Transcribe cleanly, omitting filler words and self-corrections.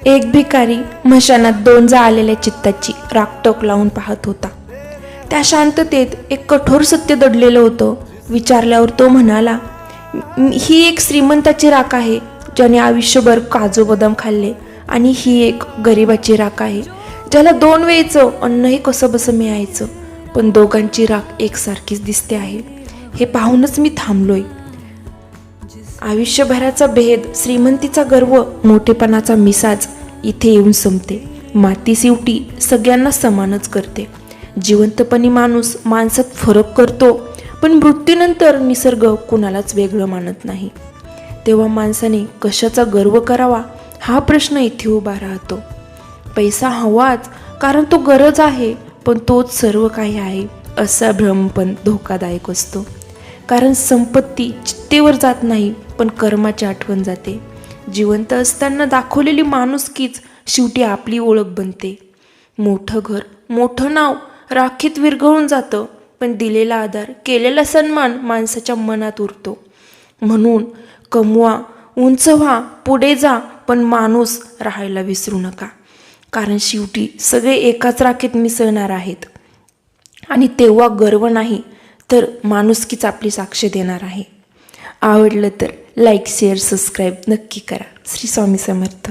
एक भिकारी मशानात दोन आलेल्या चित्ताची राखटोक लावून पाहत होता. त्या शांततेत एक कठोर सत्य दडलेलं होतं. विचारल्यावर तो म्हणाला, ही एक श्रीमंताची राख आहे ज्याने आयुष्यभर काजू बदाम खाल्ले, आणि ही एक गरिबाची राख आहे ज्याला 2 वेळचं अन्नही कसं बसं मिळायचं, पण दोघांची राख एकसारखीच दिसते आहे. हे पाहूनच मी थांबलोय. आयुष्यभराचा भेद, श्रीमंतीचा गर्व, मोठेपणाचा मिसाज इथे येऊन संपते. माती शेवटी सगळ्यांना समानच करते. जिवंतपणी माणूस माणसात फरक करतो, पण मृत्यूनंतर निसर्ग कुणालाच वेगळं मानत नाही. तेव्हा माणसाने कशाचा गर्व करावा हा प्रश्न इथे उभा राहतो. पैसा हवाच कारण तो गरज आहे, पण तोच सर्व काही आहे असा भ्रम पण धोकादायक असतो. कारण संपत्ती चित्तेवर जात नाही, पण कर्माची आठवण जाते. जिवंत असताना दाखवलेली माणुसकीच शेवटी आपली ओळख बनते. मोठं घर, मोठं नाव राखीत विरघळून जातं, पण दिलेला आधार, केलेला सन्मान माणसाच्या मनात उरतो. म्हणून कमवा, उंच व्हा, पुढे जा, पण माणूस राहायला विसरू नका. कारण शेवटी सगळे एकाच राखेत मिसळणार आहेत, आणि तेव्हा गर्व नाही तर माणुसकीच आपली साक्ष देणार आहे. आवडलं तर लाईक, शेअर, सबस्क्राईब नक्की करा. श्री स्वामी समर्थ.